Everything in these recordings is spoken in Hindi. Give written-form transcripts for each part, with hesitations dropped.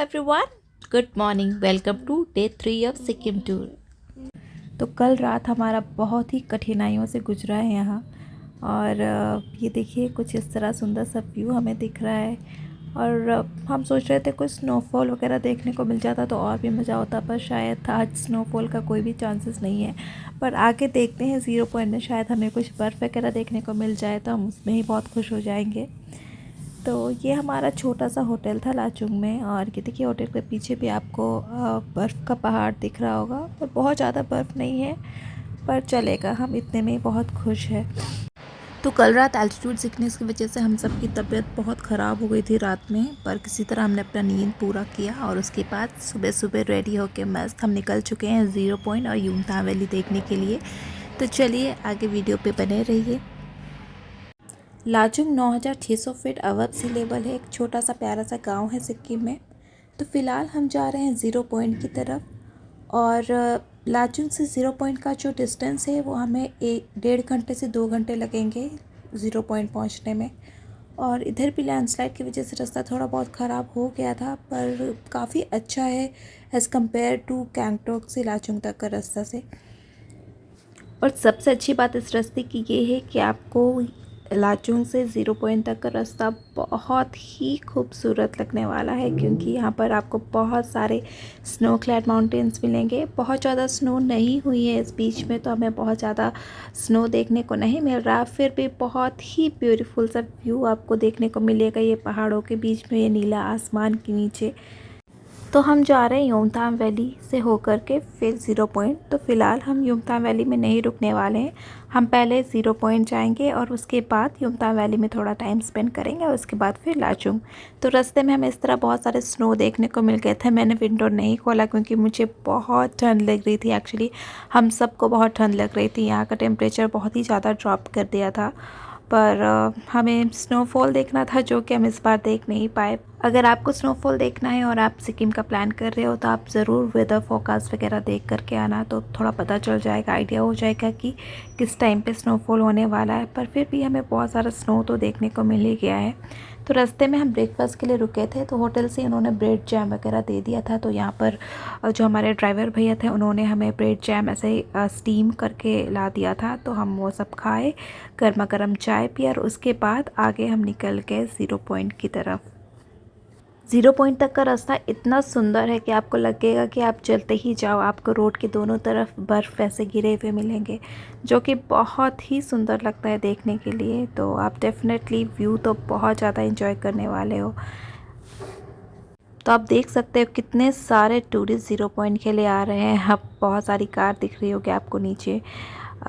Everyone, good morning. Welcome to day 3 of Sikkim tour. तो कल रात हमारा बहुत ही कठिनाइयों से गुजरा है यहाँ। और ये देखिए कुछ इस तरह सुंदर सा व्यू हमें दिख रहा है। और हम सोच रहे थे कुछ स्नोफॉल वगैरह देखने को मिल जाता तो और भी मज़ा होता, पर शायद आज स्नोफॉल का कोई भी चांसेस नहीं है। पर आके देखते हैं 0 पॉइंट में शायद हमें कुछ बर्फ़ वगैरह देखने को मिल जाए तो हम उसमें ही बहुत खुश हो जाएंगे। तो ये हमारा छोटा सा होटल था लाचुंग में। और ये देखिए होटल के पीछे भी आपको बर्फ़ का पहाड़ दिख रहा होगा, पर बहुत ज़्यादा बर्फ़ नहीं है, पर चलेगा, हम इतने में ही बहुत खुश है। तो कल रात एल्टीट्यूड सिकनेस की वजह से हम सब की तबीयत बहुत ख़राब हो गई थी रात में, पर किसी तरह हमने अपना नींद पूरा किया और उसके बाद सुबह सुबह रेडी होकर मस्त हम निकल चुके हैं 0 पॉइंट और युमथांग वैली देखने के लिए। तो चलिए आगे वीडियो पे बने रहिए। Lachung 9600 feet above sea level है, एक छोटा सा प्यारा सा गांव है सिक्किम में। तो फ़िलहाल हम जा रहे हैं 0 पॉइंट की तरफ। और लाचुंग से 0 पॉइंट का जो डिस्टेंस है वो हमें 1.5 से 2 घंटे लगेंगे 0 पॉइंट पहुंचने में। और इधर भी लैंडस्लाइड की वजह से रास्ता थोड़ा बहुत ख़राब हो गया था, पर काफ़ी अच्छा है एज़ कम्पेयर टू गैंगटॉक से लाचुंग तक का रास्ता से। और सबसे अच्छी बात इस रास्ते की ये है कि आपको लाचुंग से 0 पॉइंट तक का रास्ता बहुत ही खूबसूरत लगने वाला है, क्योंकि यहाँ पर आपको बहुत सारे स्नो क्लैड माउंटेन्स मिलेंगे। बहुत ज़्यादा स्नो नहीं हुई है इस बीच में, तो हमें बहुत ज़्यादा स्नो देखने को नहीं मिल रहा, फिर भी बहुत ही ब्यूटीफुल सा व्यू आपको देखने को मिलेगा ये पहाड़ों के बीच में, ये नीला आसमान के नीचे। तो हम जा रहे हैं युमथांग वैली से होकर के फिर 0 पॉइंट। तो फ़िलहाल हम युमथांग वैली में नहीं रुकने वाले हैं, हम पहले 0 पॉइंट जाएंगे और उसके बाद युमथांग वैली में थोड़ा टाइम स्पेंड करेंगे और उसके बाद फिर लाचुंग। तो रास्ते में हमें इस तरह बहुत सारे स्नो देखने को मिल गए थे। मैंने विंडो नहीं खोला क्योंकि मुझे बहुत ठंड लग रही थी। एक्चुअली हम सबको बहुत ठंड लग रही थी, यहाँ का टेम्परेचर बहुत ही ज़्यादा ड्रॉप कर दिया था। पर हमें स्नोफॉल देखना था जो कि हम इस बार देख नहीं पाए। अगर आपको स्नोफॉल देखना है और आप सिक्किम का प्लान कर रहे हो तो आप ज़रूर वेदर फोरकास्ट वगैरह देख करके आना, तो थोड़ा पता चल जाएगा, आइडिया हो जाएगा कि किस टाइम पे स्नोफॉल होने वाला है। पर फिर भी हमें बहुत सारा स्नो तो देखने को मिल ही गया है। तो रास्ते में हम ब्रेकफास्ट के लिए रुके थे, तो होटल से उन्होंने ब्रेड जैम वगैरह दे दिया था। तो यहाँ पर जो हमारे ड्राइवर भैया थे उन्होंने हमें ब्रेड जैम ऐसे ही स्टीम करके ला दिया था, तो हम वो सब खाए, गर्मा गर्म चाय पिया और उसके बाद आगे हम निकल गए 0 पॉइंट की तरफ। 0 पॉइंट तक का रास्ता इतना सुंदर है कि आपको लगेगा कि आप चलते ही जाओ। आपको रोड के दोनों तरफ बर्फ़ वैसे गिरे हुए मिलेंगे, जो कि बहुत ही सुंदर लगता है देखने के लिए। तो आप डेफिनेटली व्यू तो बहुत ज़्यादा एंजॉय करने वाले हो। तो आप देख सकते हो कितने सारे टूरिस्ट 0 पॉइंट के लिए आ रहे हैं। अब बहुत सारी कार दिख रही होगी आपको नीचे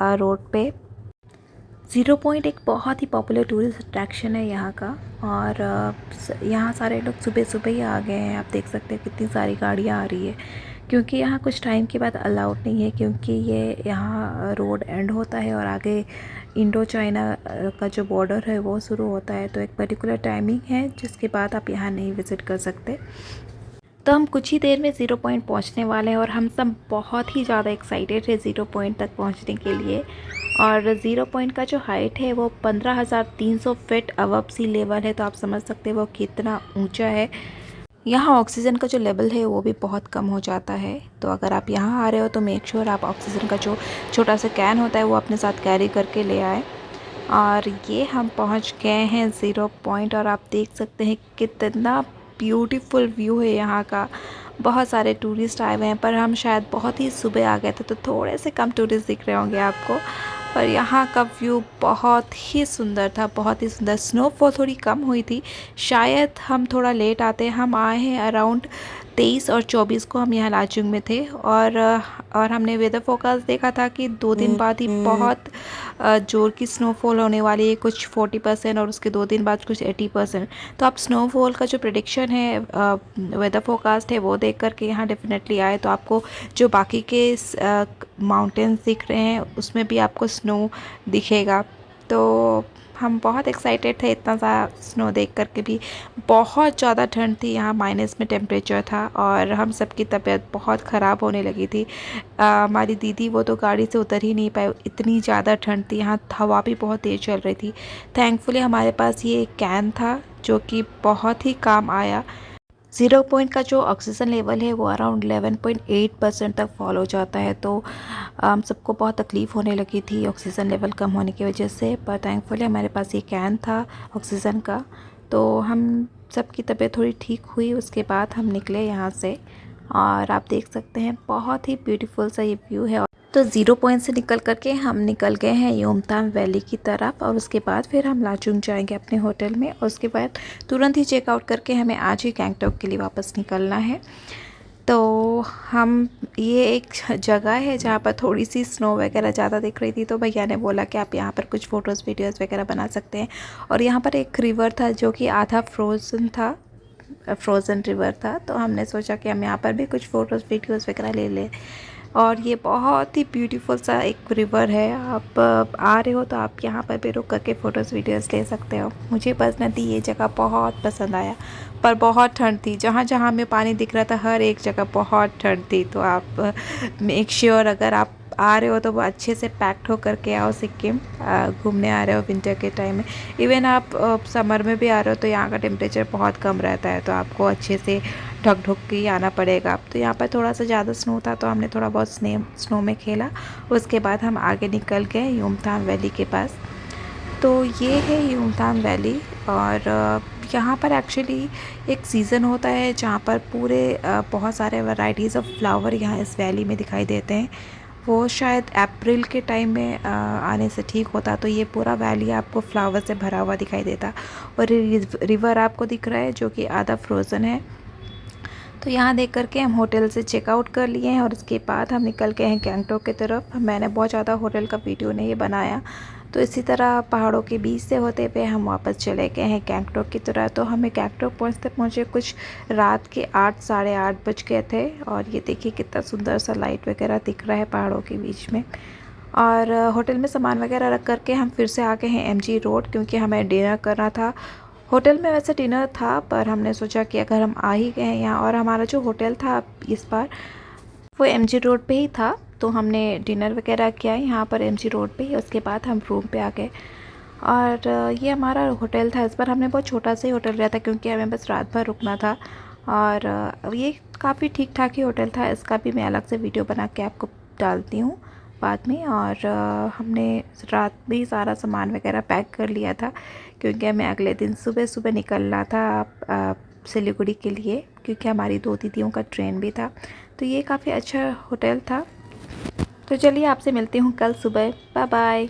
रोड पे। 0 पॉइंट एक बहुत ही पॉपुलर टूरिस्ट अट्रैक्शन है यहाँ का। और यहाँ सारे लोग सुबह सुबह ही आ गए हैं। आप देख सकते हैं कितनी सारी गाड़ियाँ आ रही है, क्योंकि यहाँ कुछ टाइम के बाद अलाउड नहीं है, क्योंकि ये यहाँ रोड एंड होता है और आगे इंडो चाइना का जो बॉर्डर है वो शुरू होता है। तो एक पर्टिकुलर टाइमिंग है जिसके बाद आप यहाँ नहीं विज़िट कर सकते। तो हम कुछ ही देर में 0 पॉइंट पहुँचने वाले हैं और हम सब बहुत ही ज़्यादा एक्साइटेड है 0 पॉइंट तक पहुँचने के लिए। और 0 पॉइंट का जो हाइट है वो 15,300 फीट अबव सी लेवल है, तो आप समझ सकते हैं वो कितना ऊंचा है। यहाँ ऑक्सीजन का जो लेवल है वो भी बहुत कम हो जाता है, तो अगर आप यहाँ आ रहे हो तो मेक श्योर आप ऑक्सीजन का जो छोटा सा कैन होता है वो अपने साथ कैरी करके ले आए। और ये हम पहुँच गए हैं 0 पॉइंट और आप देख सकते हैं कितना ब्यूटीफुल व्यू है यहाँ का। बहुत सारे टूरिस्ट आए हुए हैं, पर हम शायद बहुत ही सुबह आ गए थे तो थोड़े से कम टूरिस्ट दिख रहे होंगे आपको। पर यहाँ का व्यू बहुत ही सुंदर था, बहुत ही सुंदर। स्नोफॉल थोड़ी कम हुई थी, शायद हम थोड़ा लेट आते। हम आए हैं अराउंड 23 और 24 को हम यहाँ लाचुंग में थे। और हमने वेदर फोरकास्ट देखा था कि 2 दिन बाद ही बहुत जोर की स्नोफॉल होने वाली है, कुछ 40% और उसके 2 दिन बाद कुछ 80%। तो आप स्नोफॉल का जो प्रेडिक्शन है वेदर फोरकास्ट है वो देख करके यहाँ डेफिनेटली आए, तो आपको जो बाकी के माउंटेन्स दिख रहे हैं उसमें भी आपको स्नो दिखेगा। तो हम बहुत एक्साइटेड थे, इतना सा स्नो देख करके भी। बहुत ज़्यादा ठंड थी यहाँ, माइनस में टेम्परेचर था और हम सब की तबीयत बहुत ख़राब होने लगी थी। हमारी दीदी वो तो गाड़ी से उतर ही नहीं पाए, इतनी ज़्यादा ठंड थी। यहाँ हवा भी बहुत तेज़ चल रही थी। थैंकफुली हमारे पास ये कैन था जो कि बहुत ही काम आया। ज़ीरो पॉइंट का जो ऑक्सीजन लेवल है वो अराउंड 11.8% तक फॉल हो जाता है। तो हम सबको बहुत तकलीफ़ होने लगी थी ऑक्सीजन लेवल कम होने की वजह से, पर थैंकफुली हमारे पास ये कैन था ऑक्सीजन का, तो हम सबकी तबीयत थोड़ी ठीक हुई। उसके बाद हम निकले यहाँ से, और आप देख सकते हैं बहुत ही ब्यूटीफुल सा ये व्यू है। तो ज़ीरो पॉइंट से निकल करके हम निकल गए हैं योमथांग वैली की तरफ, और उसके बाद फिर हम लाचुंग जाएंगे अपने होटल में, और उसके बाद तुरंत ही चेकआउट करके हमें आज ही गैंगटॉक के लिए वापस निकलना है। तो हम ये एक जगह है जहाँ पर थोड़ी सी स्नो वगैरह ज़्यादा दिख रही थी, तो भैया ने बोला कि आप यहाँ पर कुछ फ़ोटोज़ वीडियोज़ वगैरह बना सकते हैं। और यहाँ पर एक रिवर था जो कि आधा फ्रोज़न था, फ्रोज़न रिवर था, तो हमने सोचा कि हम यहाँ पर भी कुछ फ़ोटोज़ वीडियोज़ वगैरह ले लें। और ये बहुत ही ब्यूटीफुल सा एक रिवर है, आप आ रहे हो तो आप यहाँ पर भी रुक करके फ़ोटोज़ वीडियोज़ ले सकते हो। मुझे पर्सनली ये जगह बहुत पसंद आया, पर बहुत ठंड थी। जहाँ जहाँ हमें पानी दिख रहा था हर एक जगह बहुत ठंड थी। तो आप मेक श्योर अगर आप आ रहे हो तो वो अच्छे से पैक्ड हो करके आओ। सिक्किम घूमने आ रहे हो विंटर के टाइम में, इवन आप समर में भी आ रहे हो तो यहाँ का टेम्परेचर बहुत कम रहता है, तो आपको अच्छे से ढक ढक के ही आना पड़ेगा। तो यहाँ पर थोड़ा सा ज़्यादा स्नो था, तो हमने थोड़ा बहुत स्नो में खेला। उसके बाद हम आगे निकल गए योमथांग वैली के पास। तो ये है योमथांग वैली, और यहाँ पर एक्चुअली एक सीज़न होता है जहाँ पर पूरे बहुत सारे वैरायटीज़ ऑफ फ्लावर यहाँ इस वैली में दिखाई देते हैं। वो शायद अप्रैल के टाइम में आने से ठीक होता, तो ये पूरा वैली आपको फ्लावर से भरा हुआ दिखाई देता। और रिवर आपको दिख रहा है जो कि आधा फ्रोज़न है। तो यहाँ देख करके हम होटल से चेकआउट कर लिए हैं, और उसके बाद हम निकल गए हैं गैंगटॉक की तरफ। मैंने बहुत ज़्यादा होटल का वीडियो नहीं बनाया, तो इसी तरह पहाड़ों के बीच से होते हुए हम वापस चले गए हैं गैंगटॉक की तरह। तो हमें गैंगटॉक पहुँचते पहुँचे कुछ रात के 8 साढ़े 8 बज गए थे। और ये देखिए कितना सुंदर सा लाइट वगैरह दिख रहा है पहाड़ों के बीच में। और होटल में सामान वगैरह रख करके हम फिर से आ गए हैं MG रोड, क्योंकि हमें डिनर करना था। होटल में वैसे डिनर था, पर हमने सोचा कि अगर हम आ ही गए हैं यहाँ, और हमारा जो होटल था इस बार वो MG रोड पे ही था, तो हमने डिनर वगैरह किया यहाँ पर MG रोड पे ही। उसके बाद हम रूम पे आ गए, और ये हमारा होटल था। इस बार हमने बहुत छोटा सा ही होटल लिया था, क्योंकि हमें बस रात भर रुकना था। और ये काफ़ी ठीक ठाक ही होटल था। इसका भी मैं अलग से वीडियो बना के आपको डालती हूँ बाद में। और हमने रात में ही सारा सामान वगैरह पैक कर लिया था, क्योंकि हमें अगले दिन सुबह सुबह निकलना था सिलीगुड़ी के लिए, क्योंकि हमारी 2 दीदियों का ट्रेन भी था। तो ये काफ़ी अच्छा होटल था। तो चलिए आपसे मिलती हूँ कल सुबह। Bye bye.